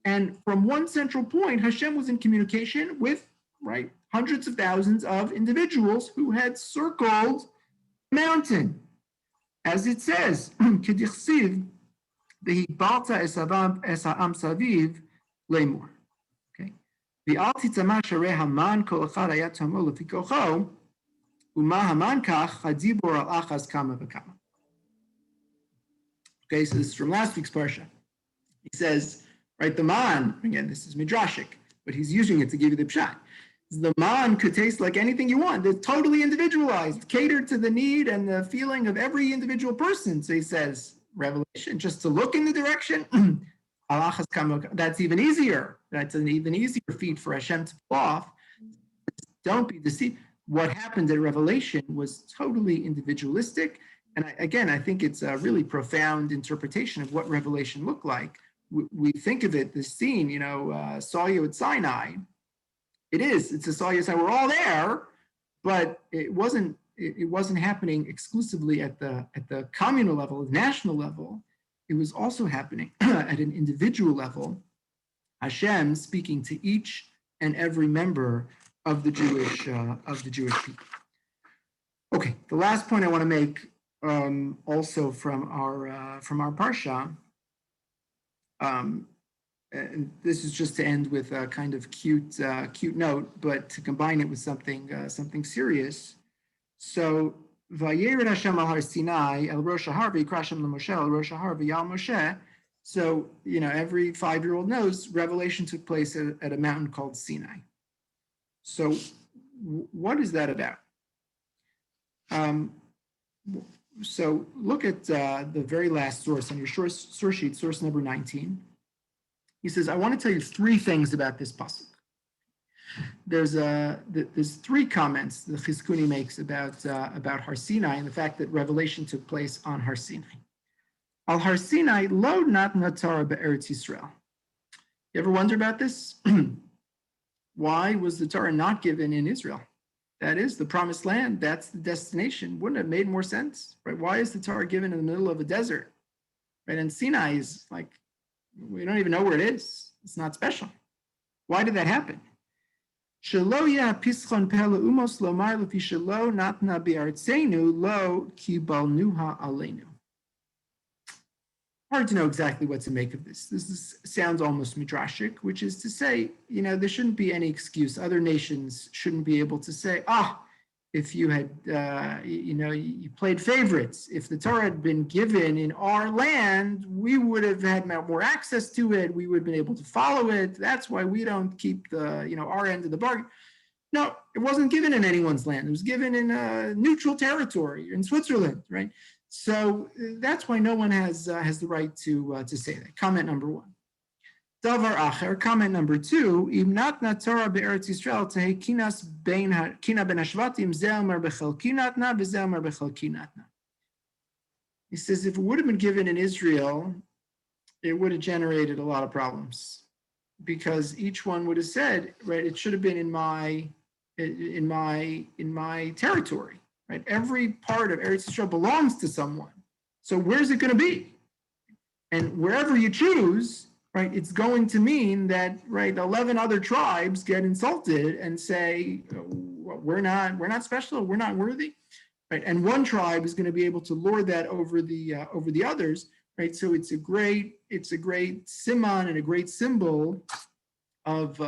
[SPEAKER 1] and from one central point, Hashem was in communication with, right, hundreds of thousands of individuals who had circled the mountain. As it says, Kedichsiv, Vehibalta es ha'am saviv leimor. Okay. V'al titzama sharei haman kol echad hayat tomo lefi kocho, u'ma haman kach hadibor al achaz kama v'kama. Okay, so this is from last week's parsha. He says, right, the man, again, this is midrashic, but he's using it to give you the pshat. The man could taste like anything you want. They're totally individualized, catered to the need and the feeling of every individual person. So he says, Revelation, just to look in the direction, That's even easier. That's an even easier feat for Hashem to pull off. Don't be deceived. What happened at Revelation was totally individualistic. And I think it's a really profound interpretation of what Revelation looked like. We think of it, this scene, saw you at Sinai. It's a saw you at Sinai. We're all there, but it wasn't happening exclusively at the communal level, the national level. It was also happening at an individual level. Hashem speaking to each and every member of the Jewish people. Okay, the last point I want to make, also from our parsha, and this is just to end with a kind of cute note, but to combine it with something serious. So, Vayered Hashem al Har Sinai el Rosh Har v'yikrashem l'Moshe el Rosh Har v'yal Moshe. So, every 5-year-old knows Revelation took place at a mountain called Sinai. So, what is that about? So, look at the very last source on your source sheet, source number 19. He says, I want to tell you 3 things about this pasuk. There's 3 comments the Chizkuni makes about Har Sinai and the fact that Revelation took place on Har Sinai. Al Har Sinai lo natna Torah be'eretz Yisrael. You ever wonder about this? Why was the Torah not given in Israel? That is the promised land. That's the destination. Wouldn't it have made more sense, right? Why is the Torah given in the middle of a desert, right? And Sinai is like, we don't even know where it is. It's not special. Why did that happen? Shelo yeh pischon pele umos lomar lefi shelo natna be'artzenu lo kibalnuha aleinu. Hard to know exactly what to make of this. This sounds almost midrashic, which is to say, there shouldn't be any excuse. Other nations shouldn't be able to say, if you had, you played favorites. If the Torah had been given in our land, we would have had more access to it. We would have been able to follow it. That's why we don't keep our end of the bargain. No, it wasn't given in anyone's land. It was given in a neutral territory in Switzerland, right? So that's why no one has the right to say that. Comment number 1. Davar acher, comment number 2, im natna Torah be'eretz Yisrael tehe kina ben hashvatim zeh omer bechelki natna v'zeh omer bechelki natna. He says if it would have been given in Israel, it would have generated a lot of problems because each one would have said, right, it should have been in my territory. Right, every part of Eretz Yisrael belongs to someone. So where's it going to be? And wherever you choose, right, it's going to mean that 11 other tribes get insulted and say we're not special, we're not worthy, right? And one tribe is going to be able to lord that over the others, right? So it's a great siman and a great symbol of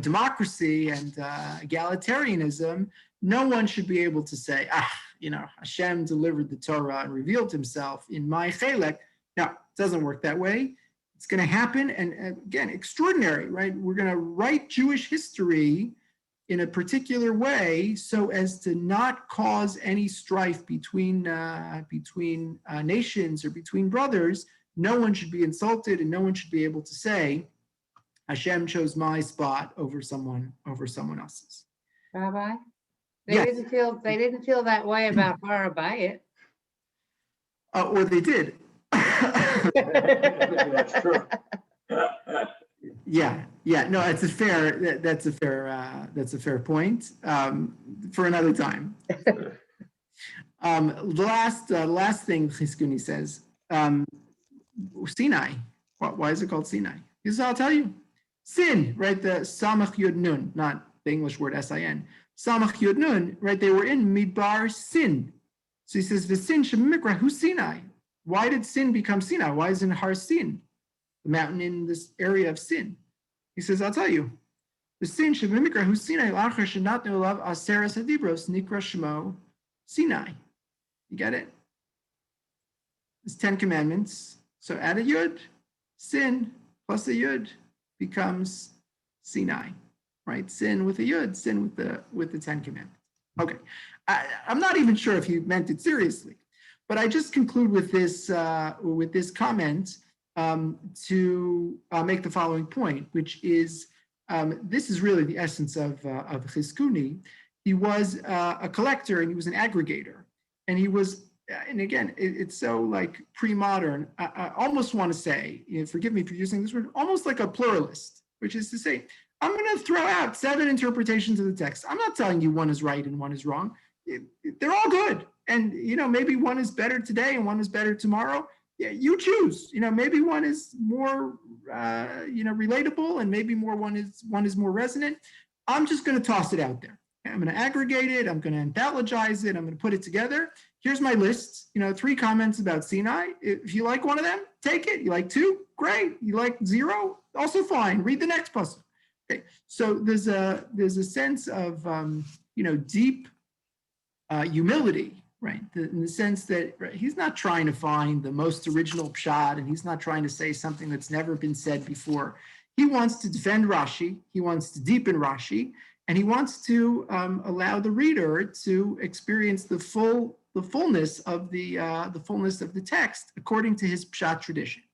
[SPEAKER 1] democracy and egalitarianism. No one should be able to say, Hashem delivered the Torah and revealed himself in my chelek. No, it doesn't work that way. It's going to happen. And again, extraordinary, right? We're going to write Jewish history in a particular way so as to not cause any strife between nations or between brothers. No one should be insulted and no one should be able to say, Hashem chose my spot over someone else's.
[SPEAKER 5] Rabbi? They
[SPEAKER 1] Yes.
[SPEAKER 5] didn't feel that way about Rabbi.
[SPEAKER 1] Or they did.
[SPEAKER 4] That's true.
[SPEAKER 1] Yeah. No, that's a fair point. For another time. The last thing Chizkuni says, Sinai. Why is it called Sinai? He says, I'll tell you. Sin, right? The Samach Yud Nun, not the English word S-I-N. Samach Yud Nun, right? They were in Midbar Sin. So he says, V'sin Shemikra, who's Sinai? Why did Sin become Sinai? Why isn't Har Sin, the mountain in this area of Sin? He says, I'll tell you. V'sin Shemikra, who's Sinai? L'achar shenatnu olav aseres hadibros nikra shmo Sinai. You get it? It's 10 commandments. So add a Yud, Sin plus a Yud becomes Sinai. Right, sin with a yud, sin with the 10 commandments. Okay, I'm not even sure if he meant it seriously, but I just conclude with this comment to make the following point, which is this is really the essence of Chizkuni. He was a collector and he was an aggregator, and he was. And again, it's so like pre-modern. I almost want to say, forgive me for using this word, almost like a pluralist, which is to say, I'm going to throw out 7 interpretations of the text. I'm not telling you one is right and one is wrong. They're all good. And, maybe one is better today and one is better tomorrow. Yeah, you choose. Maybe one is more, relatable, and maybe one is more resonant. I'm just going to toss it out there. I'm going to aggregate it. I'm going to anthologize it. I'm going to put it together. Here's my list. 3 comments about Sinai. If you like one of them, take it. You like 2, great. You like 0, also fine. Read the next puzzle. Okay. So there's a sense of deep humility, right? In the sense that he's not trying to find the most original pshat, and he's not trying to say something that's never been said before. He wants to defend Rashi. He wants to deepen Rashi. And he wants to allow the reader to experience the fullness of the text according to his pshat tradition.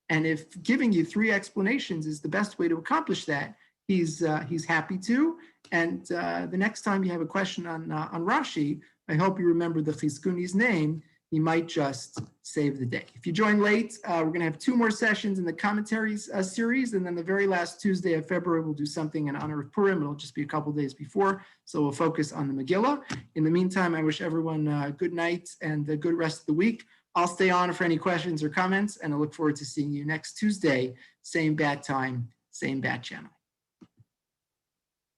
[SPEAKER 1] And if giving you 3 explanations is the best way to accomplish that, he's happy to. And the next time you have a question on Rashi, I hope you remember the Chizkuni's name. He might just save the day. If you join late, we're going to have 2 more sessions in the Commentaries series, and then the very last Tuesday of February, we'll do something in honor of Purim. It'll just be a couple days before, so we'll focus on the Megillah. In the meantime, I wish everyone a good night and a good rest of the week. I'll stay on for any questions or comments, and I look forward to seeing you next Tuesday, same bat time, same bat channel.